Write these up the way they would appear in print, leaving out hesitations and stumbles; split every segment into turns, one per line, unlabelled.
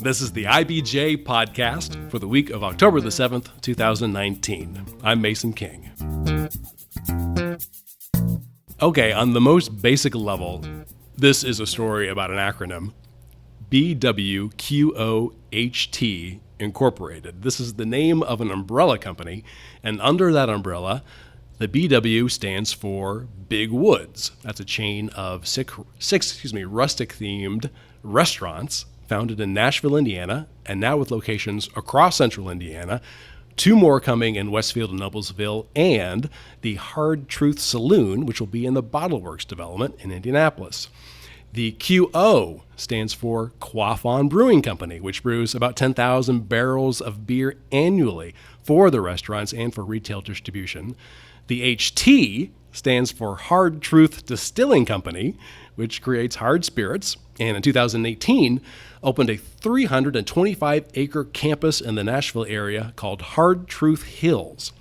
This is the IBJ podcast for the week of October the 7th, 2019. I'm Mason King. Okay, on the most basic level, this is a story about an acronym, BWQOHT Incorporated. This is the name of an umbrella company, and under that umbrella, the BW stands for Big Woods. That's a chain of six rustic-themed restaurants founded in Nashville, Indiana, and now with locations across central Indiana, 2 more coming in Westfield and Noblesville, and the Hard Truth Saloon, which will be in the Bottle Works development in Indianapolis. The QO stands for Quaff ON Brewing Company, which brews about 10,000 barrels of beer annually for the restaurants and for retail distribution. The HT stands for Hard Truth Distilling Company, which creates hard spirits, and in 2018 opened a 325-acre campus in the Nashville area called Hard Truth Hills.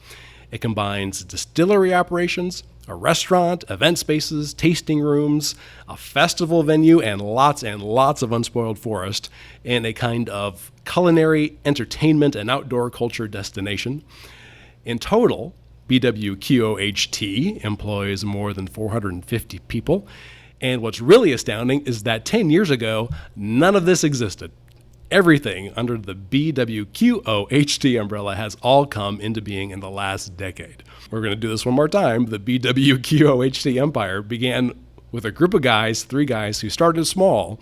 It combines distillery operations, a restaurant, event spaces, tasting rooms, a festival venue, and lots of unspoiled forest, and a kind of culinary, entertainment, and outdoor culture destination. In total, BWQOHT employs more than 450 people. And what's really astounding is that 10 years ago, none of this existed. Everything under the BWQOHT umbrella has all come into being in the last decade. We're going to do this one more time. The BWQOHT empire began with a group of guys, 3 guys, who started small,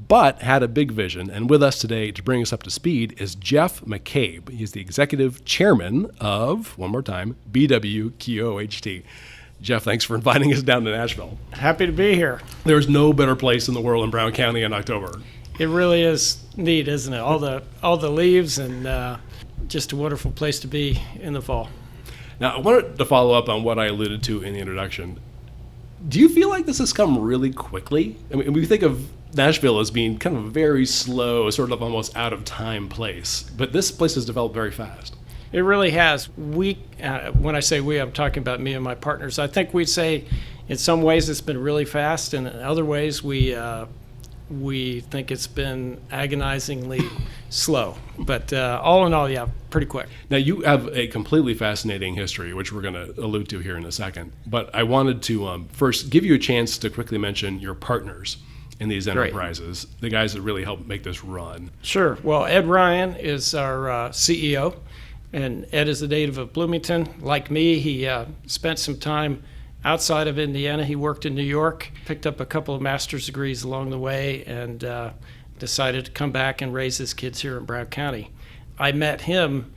but had a big vision. And with us today to bring us up to speed is Jeff McCabe. He's the executive chairman of, one more time, BWQOHT. Jeff, thanks for inviting us down to Nashville.
Happy to be here.
There's no better place in the world in Brown County in October.
It really is neat, isn't it? All the leaves and just a wonderful place to be in the fall.
Now, I wanted to follow up on what I alluded to in the introduction. Do you feel like this has come really quickly? I mean, we think of Nashville as being kind of a very slow, sort of almost out-of-time place, but this place has developed very fast.
It really has. When I say we, I'm talking about me and my partners. I think we'd say in some ways it's been really fast, and in other ways we think it's been agonizingly slow. But all in all, yeah, pretty quick.
Now, you have a completely fascinating history, which we're going to allude to here in a second. But I wanted to first give you a chance to quickly mention your partners in these enterprises, Great. The guys that really help make this run.
Sure. Well, Ed Ryan is our CEO. And Ed is a native of Bloomington. Like me, he spent some time outside of Indiana. He worked in New York, picked up a couple of master's degrees along the way, and decided to come back and raise his kids here in Brown County. I met him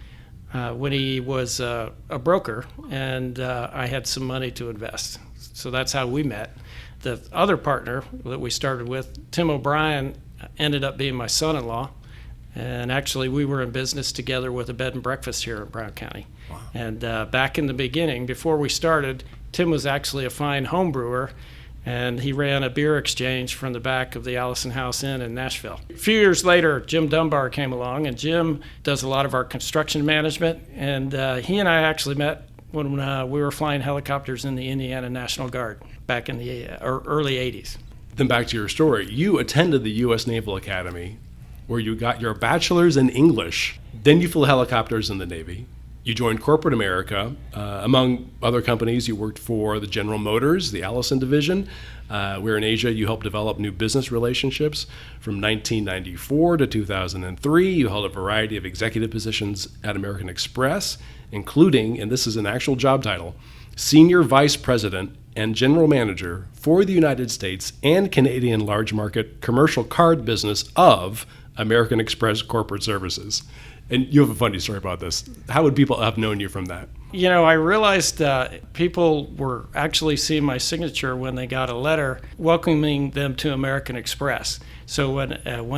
when he was a broker, and I had some money to invest. So that's how we met. The other partner that we started with, Tim O'Brien, ended up being my son-in-law. And actually, we were in business together with a bed and breakfast here in Brown County. Wow. And back in the beginning, before we started, Tim was actually a fine home brewer, and he ran a beer exchange from the back of the Allison House Inn in Nashville. A few years later, Jim Dunbar came along, and Jim does a lot of our construction management, and he and I actually met when we were flying helicopters in the Indiana National Guard back in the early 80s.
Then back to your story. You attended the U.S. Naval Academy, where you got your bachelor's in English. Then you flew helicopters in the Navy. You joined corporate America. Among other companies, you worked for the General Motors, the Allison division. Where in Asia, you helped develop new business relationships. From 1994 to 2003, you held a variety of executive positions at American Express, including, and this is an actual job title, Senior Vice President and General Manager for the United States and Canadian large market commercial card business of American Express Corporate Services. And you have a funny story about this. How would people have known you from that?
You know, I realized people were actually seeing my signature when they got a letter welcoming them to American Express. So when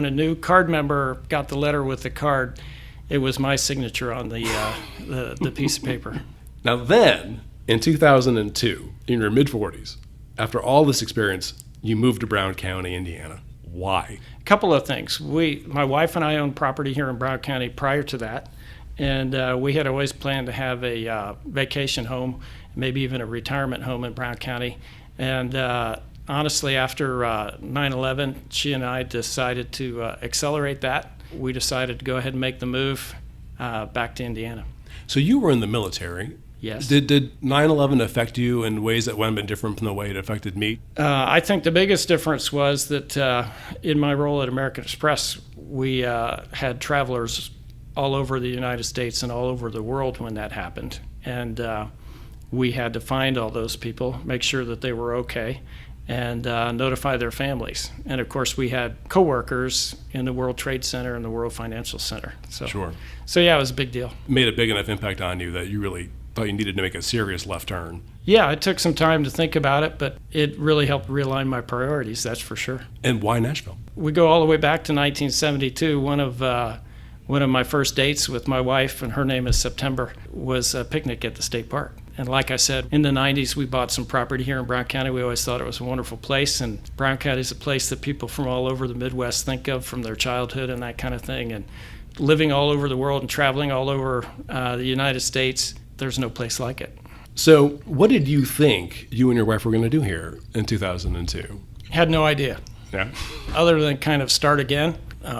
a new card member got the letter with the card, it was my signature on the piece of paper.
Now then, in 2002, in your mid-40s, after all this experience, you moved to Brown County, Indiana. Why?
A couple of things. My wife and I owned property here in Brown County prior to that, and we had always planned to have a vacation home, maybe even a retirement home in Brown County. And honestly, after 9/11, she and I decided to accelerate that we decided to go ahead and make the move back to Indiana.
So you were in the military.
Yes.
Did 9/11 affect you in ways that would have been different from the way it affected me?
I think the biggest difference was that in my role at American Express, we had travelers all over the United States and all over the world when that happened. And we had to find all those people, make sure that they were okay, and notify their families. And of course, we had coworkers in the World Trade Center and the World Financial Center.
Sure.
So yeah, it was a big deal.
Made a big enough impact on you that you really thought you needed to make a serious left turn.
Yeah, it took some time to think about it, but it really helped realign my priorities, that's for sure.
And why Nashville?
We go all the way back to 1972. One of my first dates with my wife, and her name is September, was a picnic at the state park. And like I said, in the 90s, we bought some property here in Brown County. We always thought it was a wonderful place, and Brown County is a place that people from all over the Midwest think of from their childhood and that kind of thing. And living all over the world and traveling all over the United States, there's no place like it.
So what did you think you and your wife were going to do here in 2002?
Had no idea.
Yeah.
Other than kind of start again.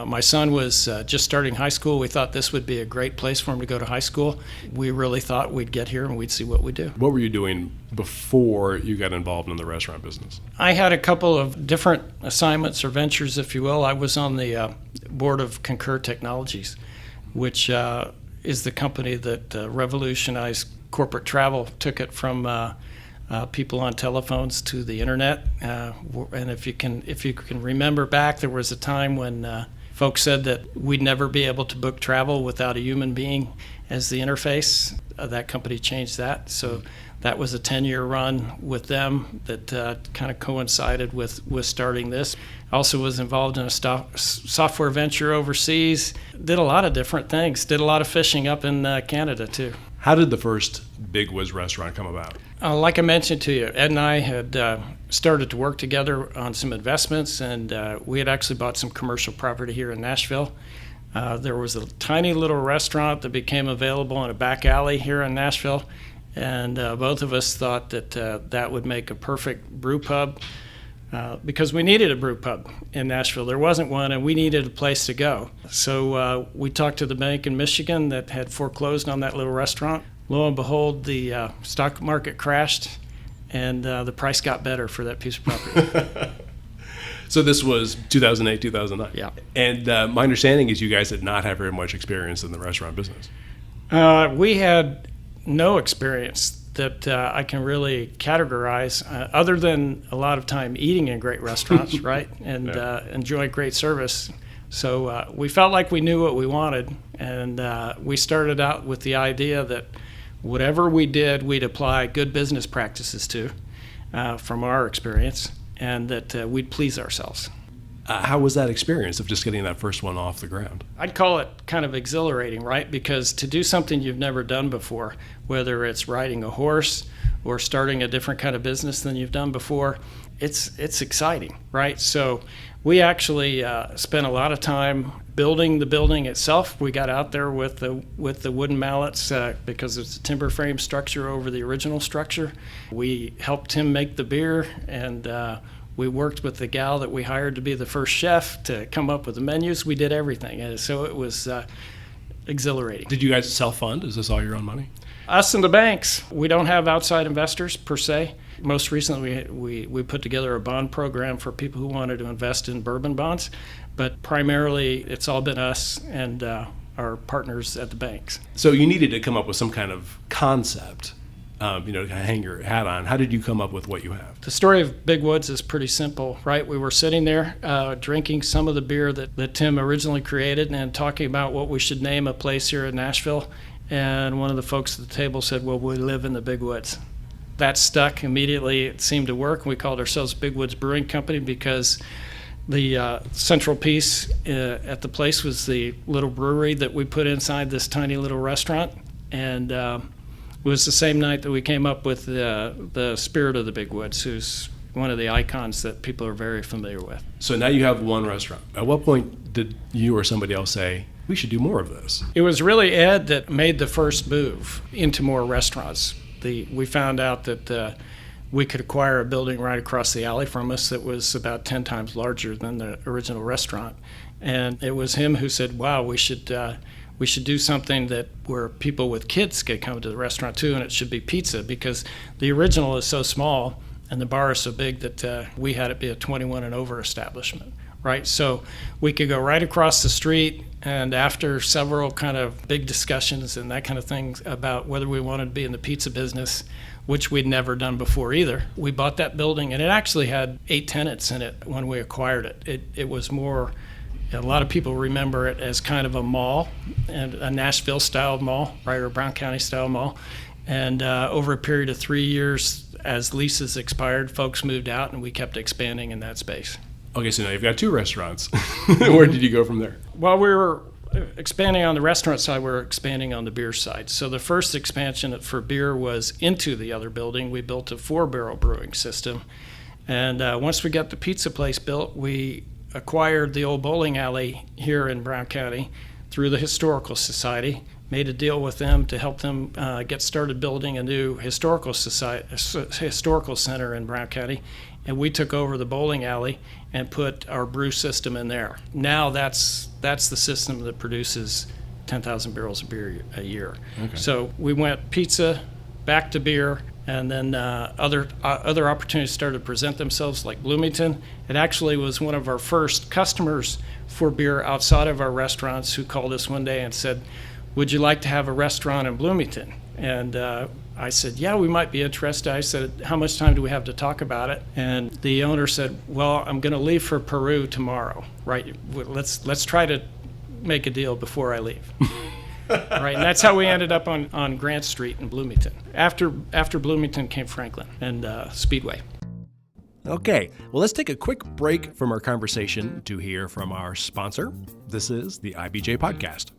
My son was just starting high school. We thought this would be a great place for him to go to high school. We really thought we'd get here and we'd see what we do.
What were you doing before you got involved in the restaurant business?
I had a couple of different assignments or ventures, if you will. I was on the board of Concur Technologies, which is the company that revolutionized corporate travel, took it from people on telephones to the internet. And if you can remember back, there was a time when folks said that we'd never be able to book travel without a human being as the interface. That company changed that. So that was a 10-year run with them that kind of coincided with starting this. Also was involved in a software venture overseas. Did a lot of different things. Did a lot of fishing up in Canada too.
How did the first Big Woods restaurant come about?
Like I mentioned to you, Ed and I had started to work together on some investments, and we had actually bought some commercial property here in Nashville. There was a tiny little restaurant that became available in a back alley here in Nashville, and both of us thought that that would make a perfect brew pub because we needed a brew pub in Nashville. There wasn't one, and we needed a place to go. So we talked to the bank in Michigan that had foreclosed on that little restaurant. Lo and behold, the stock market crashed, and the price got better for that piece of property.
So this was 2008, 2009?
Yeah.
And my understanding is you guys did not have very much experience in the restaurant business.
We had no experience that I can really categorize, other than a lot of time eating in great restaurants, right, and enjoying great service. So we felt like we knew what we wanted, and we started out with the idea that whatever we did, we'd apply good business practices to from our experience, and that we'd please ourselves.
How was that experience of just getting that first one off the ground?
I'd call it kind of exhilarating, right? Because to do something you've never done before, whether it's riding a horse or starting a different kind of business than you've done before, it's exciting, right? So we actually spent a lot of time building the building itself. We got out there with the wooden mallets because it's a timber frame structure over the original structure. We helped him make the beer, and we worked with the gal that we hired to be the first chef to come up with the menus. We did everything, and so it was exhilarating.
Did you guys self-fund? Is this all your own money?
Us and the banks. We don't have outside investors per se. Most recently, we put together a bond program for people who wanted to invest in bourbon bonds, but primarily it's all been us and our partners at the banks.
So you needed to come up with some kind of concept, to hang your hat on. How did you come up with what you have?
The story of Big Woods is pretty simple, right? We were sitting there drinking some of the beer that Tim originally created and talking about what we should name a place here in Nashville. And one of the folks at the table said, well, we live in the Big Woods. That stuck immediately. It seemed to work. We called ourselves Big Woods Brewing Company because the central piece at the place was the little brewery that we put inside this tiny little restaurant. And it was the same night that we came up with the spirit of the Big Woods, who's one of the icons that people are very familiar with.
So now you have one restaurant. At what point did you or somebody else say, we should do more of this?
It was really Ed that made the first move into more restaurants. We found out that we could acquire a building right across the alley from us that was about 10 times larger than the original restaurant. And it was him who said, wow, we should do something that where people with kids could come to the restaurant too, and it should be pizza, because the original is so small and the bar is so big that we had it be a 21 and over establishment, right? So we could go right across the street, and after several kind of big discussions and that kind of things about whether we wanted to be in the pizza business, which we'd never done before either, we bought that building, and it actually had 8 tenants in it when we acquired it. It was more, a lot of people remember it as kind of a mall, and a Nashville-style mall, right, or Brown County-style mall. And over a period of 3 years, as leases expired, folks moved out, and we kept expanding in that space.
Okay, so now you've got 2 restaurants. Where did you go from there?
While we were expanding on the restaurant side, we were expanding on the beer side. So the first expansion for beer was into the other building. We built a 4-barrel brewing system. And once we got the pizza place built, we acquired the old bowling alley here in Brown County through the Historical Society, made a deal with them to help them get started building a new historical center in Brown County, and we took over the bowling alley and put our brew system in there. Now that's the system that produces 10,000 barrels of beer a year. Okay. So we went pizza, back to beer, and then other opportunities started to present themselves, like Bloomington. It actually was one of our first customers for beer outside of our restaurants who called us one day and said, would you like to have a restaurant in Bloomington? And I said, yeah, we might be interested. I said, how much time do we have to talk about it? And the owner said, well, I'm going to leave for Peru tomorrow, right? Let's try to make a deal before I leave. Right, and that's how we ended up on Grant Street in Bloomington. After Bloomington came Franklin and Speedway.
Okay, well, let's take a quick break from our conversation to hear from our sponsor. This is the IBJ Podcast.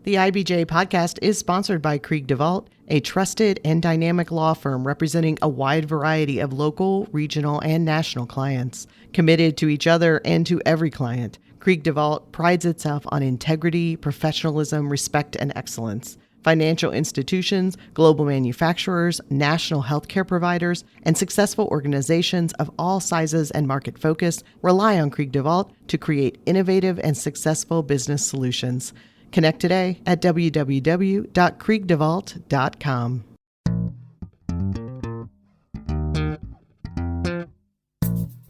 The IBJ Podcast is sponsored by Krieg DeVault, a trusted and dynamic law firm representing a wide variety of local, regional, and national clients. Committed to each other and to every client, Krieg DeVault prides itself on integrity, professionalism, respect, and excellence. Financial institutions, global manufacturers, national healthcare providers, and successful organizations of all sizes and market focus rely on Krieg DeVault to create innovative and successful business solutions. Connect today at www.kriegdevault.com.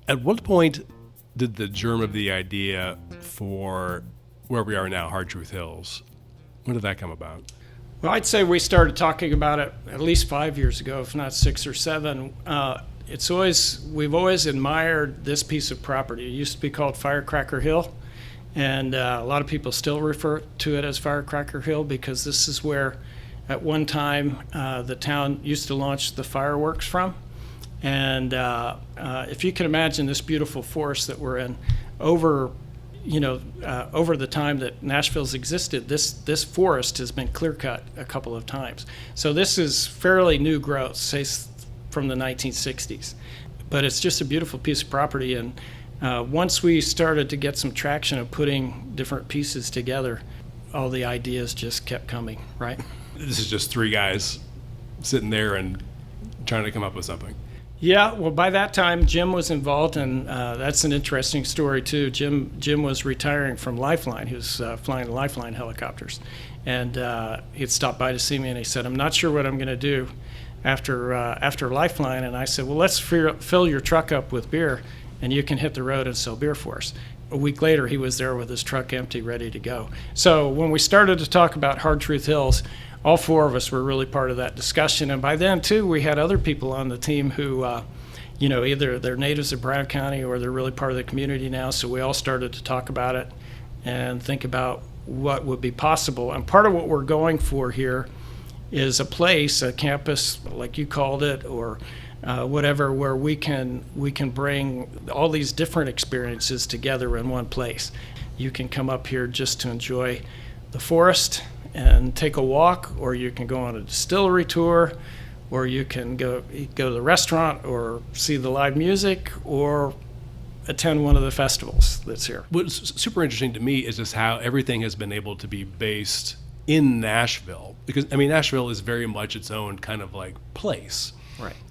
At what point did the germ of the idea for where we are now, Hard Truth Hills, when did that come about?
Well, I'd say we started talking about it at least 5 years ago, if not 6 or 7. We've always admired this piece of property. It used to be called Firecracker Hill, and a lot of people still refer to it as Firecracker Hill because this is where, at one time, the town used to launch the fireworks from. And if you can imagine this beautiful forest that we're in, over the time that Nashville's existed, this forest has been clear cut a couple of times. So this is fairly new growth, say from the 1960s. But it's just a beautiful piece of property. And once we started to get some traction of putting different pieces together, all the ideas just kept coming, right?
This is just 3 guys sitting there and trying to come up with something.
Yeah, well, by that time, Jim was involved, and that's an interesting story, too. Jim was retiring from Lifeline. He was flying Lifeline helicopters. And he'd stopped by to see me, and he said, I'm not sure what I'm going to do after Lifeline. And I said, well, let's fill your truck up with beer, and you can hit the road and sell beer for us. A week later, he was there with his truck empty, ready to go. So when we started to talk about Hard Truth Hills, all 4 of us were really part of that discussion. And by then, too, we had other people on the team who, either they're natives of Brown County or they're really part of the community now. So we all started to talk about it and think about what would be possible. And part of what we're going for here is a place, a campus, like you called it, or whatever, where we can bring all these different experiences together in one place. You can come up here just to enjoy the forest and take a walk, or you can go on a distillery tour, or you can go to the restaurant or see the live music or attend one of the festivals that's here.
What's super interesting to me is just how everything has been able to be based in Nashville, because Nashville is very much its own kind of like place.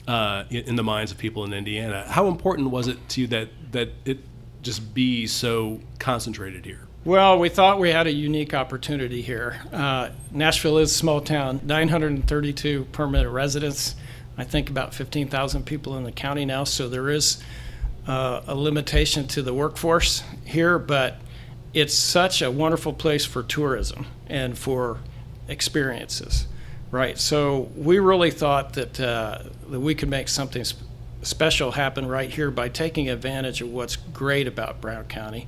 in the minds of people in Indiana. How important was it to you that it just be so concentrated here?
Well, we thought we had a unique opportunity here. Nashville is a small town, 932 permanent residents. I think about 15,000 people in the county now, so there is a limitation to the workforce here, but it's such a wonderful place for tourism and for experiences, right? So we really thought that we could make something special happen right here by taking advantage of what's great about Brown County.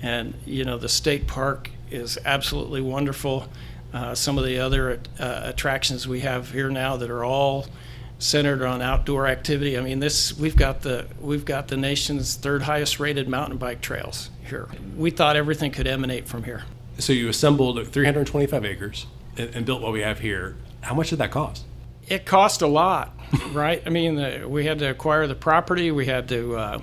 And, the state park is absolutely wonderful. Some of the other attractions we have here now that are all centered on outdoor activity. I mean, we've got the nation's third highest rated mountain bike trails here. We thought everything could emanate from here.
So you assembled 325 acres and built what we have here. How much did that cost?
It cost a lot, right? I mean, we had to acquire the property. We had to,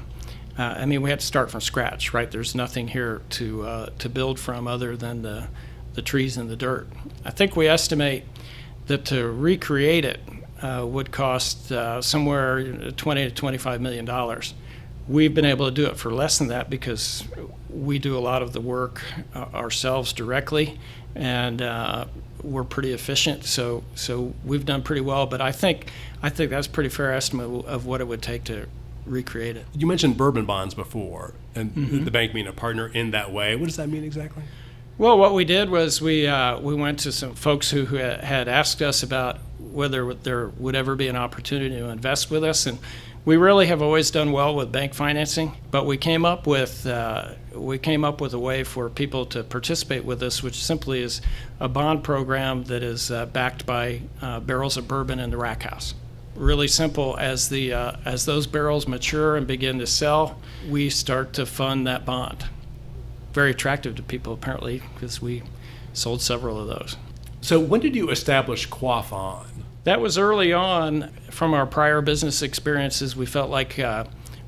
we had to start from scratch, right? There's nothing here to build from other than the trees and the dirt. I think we estimate that to recreate it would cost somewhere $20 to $25 million. We've been able to do it for less than that because we do a lot of the work ourselves directly, and we're pretty efficient. So we've done pretty well. But I think that's a pretty fair estimate of what it would take to recreate it.
You mentioned bourbon bonds before, and the bank being a partner in that way. What does that mean exactly?
Well, what we did was we went to some folks who had asked us about whether there would ever be an opportunity to invest with us, and we really have always done well with bank financing. But we came up with a way for people to participate with us, which simply is a bond program that is backed by barrels of bourbon in the rack house. Really simple. As those barrels mature and begin to sell, we start to fund that bond. Very attractive to people, apparently, because we sold several of those.
So when did you establish Quaff On?
That was early on. From our prior business experiences, we felt like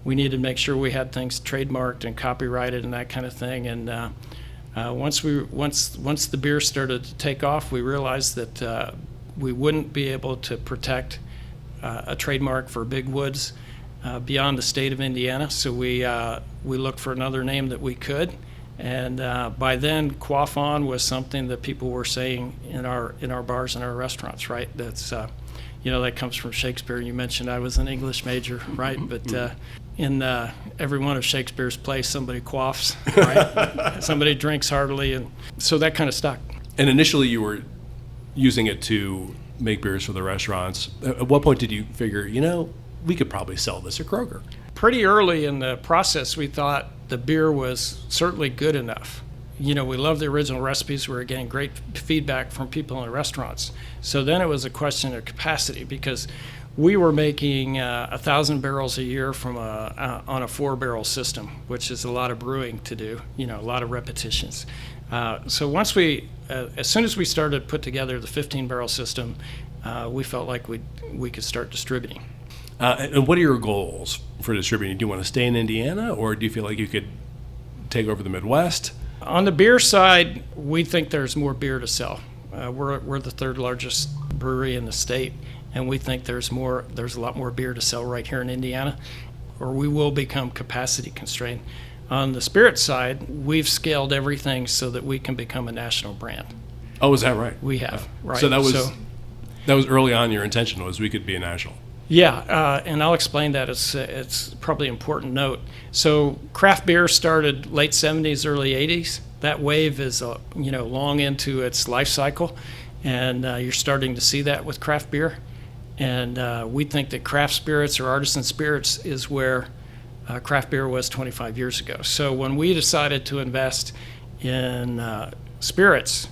we needed to make sure we had things trademarked and copyrighted and that kind of thing. And once the beer started to take off, we realized that we wouldn't be able to protect a trademark for Big Woods beyond the state of Indiana. So we looked for another name that we could. And by then, Quaff On was something that people were saying in our bars and our restaurants, right? That's that comes from Shakespeare. You mentioned I was an English major, right? But in every one of Shakespeare's plays, somebody quaffs, right? Somebody drinks heartily, and so that kind of stuck.
And initially, you were using it to make beers for the restaurants. At what point did you figure, we could probably sell this at Kroger?
Pretty early in the process, we thought the beer was certainly good enough. We love the original recipes. We were getting great feedback from people in the restaurants. So then it was a question of capacity, because we were making 1,000 barrels a year from on a 4-barrel system, which is a lot of brewing to do, a lot of repetitions. So as soon as we started to put together the 15-barrel system, we felt like we could start distributing.
And what are your goals for distributing? Do you want to stay in Indiana, or do you feel like you could take over the Midwest?
On the beer side, we think there's more beer to sell. We're the third largest brewery in the state, and we think there's a lot more beer to sell right here in Indiana, or we will become capacity constrained. On the spirit side, we've scaled everything so that we can become a national brand.
Oh, is that right?
We have, right.
So that was early on. Your intention was we could be a national.
Yeah, and I'll explain that. It's probably an important note. So craft beer started late 70s, early 80s. That wave is long into its life cycle, and you're starting to see that with craft beer. And we think that craft spirits or artisan spirits is where craft beer was 25 years ago. So when we decided to invest in spirits,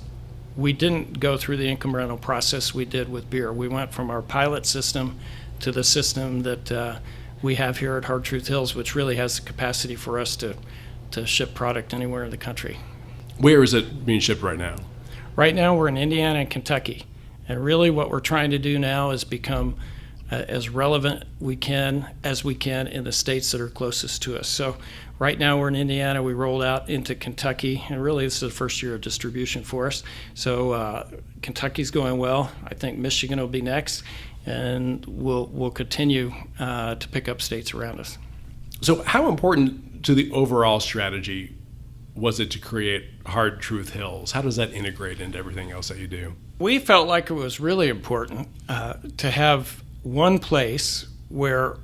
we didn't go through the income rental process we did with beer. We went from our pilot system to the system that we have here at Hard Truth Hills, which really has the capacity for us to ship product anywhere in the country.
Where is it being shipped right now?
Right now we're in Indiana and Kentucky. And really what we're trying to do now is become as relevant as we can in the states that are closest to us. So right now we're in Indiana. We rolled out into Kentucky, and really this is the first year of distribution for us. So Kentucky's going well. I think Michigan will be next. and we'll continue to pick up states around us.
So how important to the overall strategy was it to create Hard Truth Hills? How does that integrate into everything else that you do?
We felt like it was really important to have one place where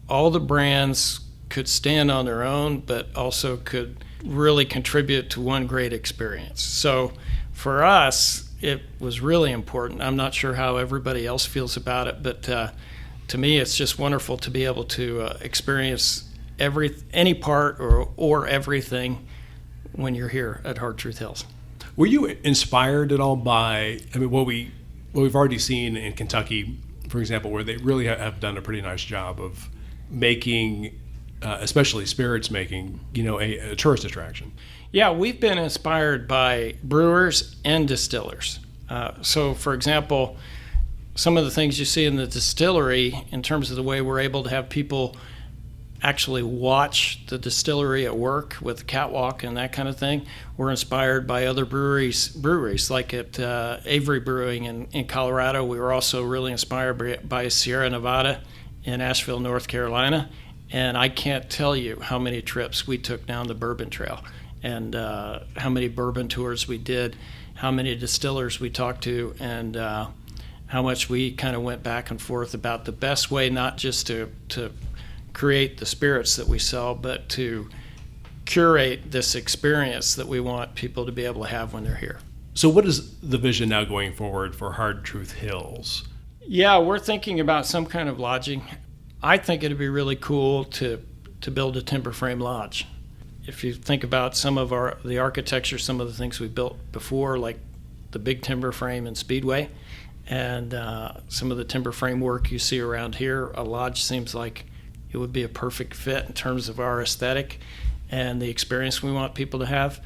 all the brands could stand on their own, but also could really contribute to one great experience. So for us, it was really important. I'm not sure how everybody else feels about it, but to me, it's just wonderful to be able to experience any part or everything when you're here at Hard Truth Hills.
Were you inspired at all by, what we've already seen in Kentucky, for example, where they really have done a pretty nice job of making, especially spirits making, a tourist attraction?
Yeah, we've been inspired by brewers and distillers. So, for example, some of the things you see in the distillery in terms of the way we're able to have people actually watch the distillery at work with the catwalk and that kind of thing, we're inspired by other breweries like at Avery Brewing in Colorado. We were also really inspired by Sierra Nevada in Nashville, North Carolina. And I can't tell you how many trips we took down the Bourbon Trail and how many bourbon tours we did, how many distillers we talked to, and how much we kind of went back and forth about the best way not just to create the spirits that we sell, but to curate this experience that we want people to be able to have when they're here.
So what is the vision now going forward for Hard Truth Hills?
Yeah, we're thinking about some kind of lodging. I think it'd be really cool to build a timber frame lodge. If you think about some of the architecture, some of the things we built before, like the big timber frame in Speedway, and some of the timber frame work you see around here, a lodge seems like it would be a perfect fit in terms of our aesthetic and the experience we want people to have.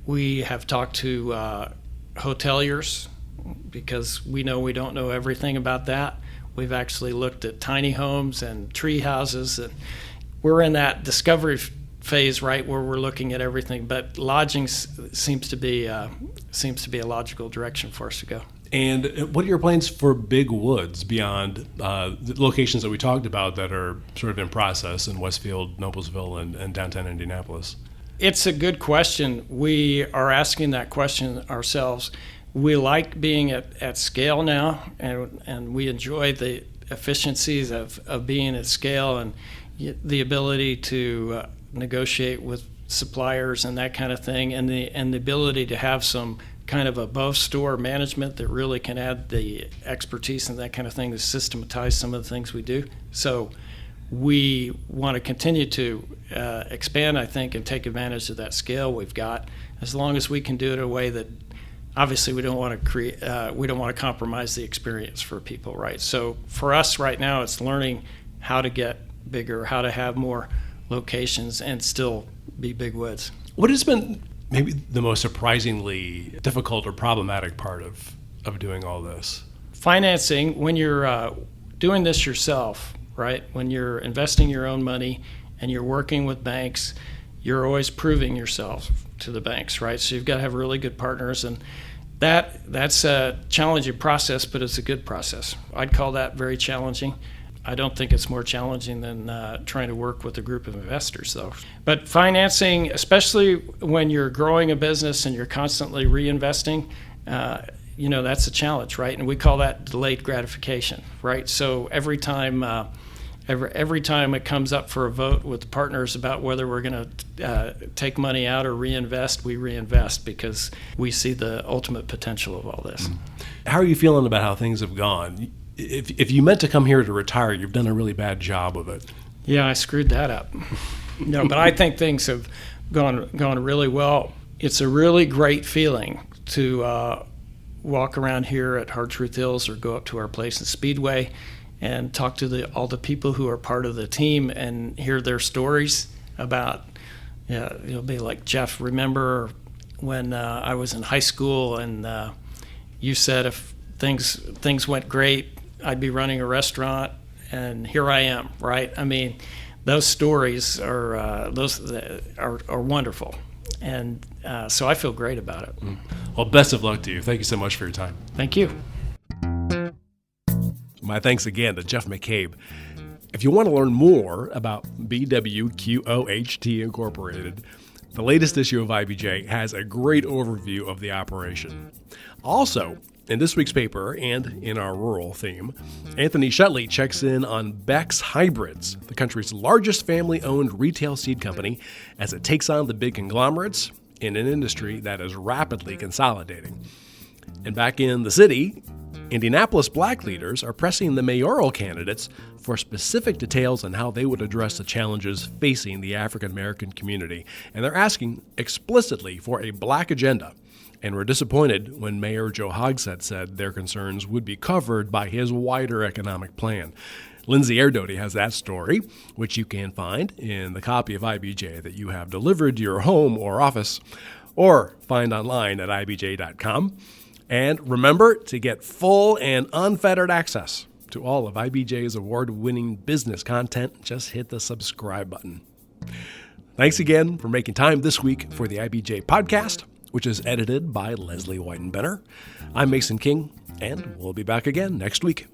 We have talked to hoteliers because we know we don't know everything about that. We've actually looked at tiny homes and tree houses, and we're in that discovery phase, right, where we're looking at everything. But lodging seems to be a logical direction for us to go.
And what are your plans for big woods beyond the locations that we talked about that are sort of in process in Westfield, Noblesville, and downtown Indianapolis?
It's a good question. We are asking that question ourselves. We like being at scale now, and we enjoy the efficiencies of being at scale and the ability to negotiate with suppliers and that kind of thing, and the ability to have some kind of above store management that really can add the expertise and that kind of thing to systematize some of the things we do. So we want to continue to expand, I think, and take advantage of that scale we've got, as long as we can do it in a way that obviously we don't want to compromise the experience for people, right? So for us right now, it's learning how to get bigger, how to have more locations and still be big woods.
What has been maybe the most surprisingly difficult or problematic part of doing all this?
Financing, when you're doing this yourself, right? When you're investing your own money and you're working with banks, you're always proving yourself to the banks, right? So you've got to have really good partners, and that's a challenging process, but it's a good process. I'd call that very challenging. I don't think it's more challenging than trying to work with a group of investors, though. But financing, especially when you're growing a business and you're constantly reinvesting, that's a challenge, right? And we call that delayed gratification, right? So every time it comes up for a vote with partners about whether we're going to take money out or reinvest, we reinvest because we see the ultimate potential of all this.
How are you feeling about how things have gone? If you meant to come here to retire, you've done a really bad job of it.
Yeah, I screwed that up. No, but I think things have gone really well. It's a really great feeling to walk around here at Hard Truth Hills or go up to our place in Speedway and talk to all the people who are part of the team and hear their stories about, it'll be like, Jeff, remember when I was in high school and you said if things went great, I'd be running a restaurant, and here I am, right? I mean, those stories are wonderful, and so I feel great about it.
Well, best of luck to you. Thank you so much for your time.
Thank you.
My thanks again to Jeff McCabe. If you want to learn more about BWQOHT Incorporated, the latest issue of IBJ has a great overview of the operation. Also, in this week's paper and in our rural theme, Anthony Shutley checks in on Beck's Hybrids, the country's largest family-owned retail seed company, as it takes on the big conglomerates in an industry that is rapidly consolidating. And back in the city, Indianapolis black leaders are pressing the mayoral candidates for specific details on how they would address the challenges facing the African American community. And they're asking explicitly for a black agenda. And were disappointed when Mayor Joe Hogsett said their concerns would be covered by his wider economic plan. Lindsay Erdoty has that story, which you can find in the copy of IBJ that you have delivered to your home or office, or find online at ibj.com. And remember to get full and unfettered access to all of IBJ's award-winning business content. Just hit the subscribe button. Thanks again for making time this week for the IBJ podcast, which is edited by Leslie Weidenbenner. I'm Mason King, and we'll be back again next week.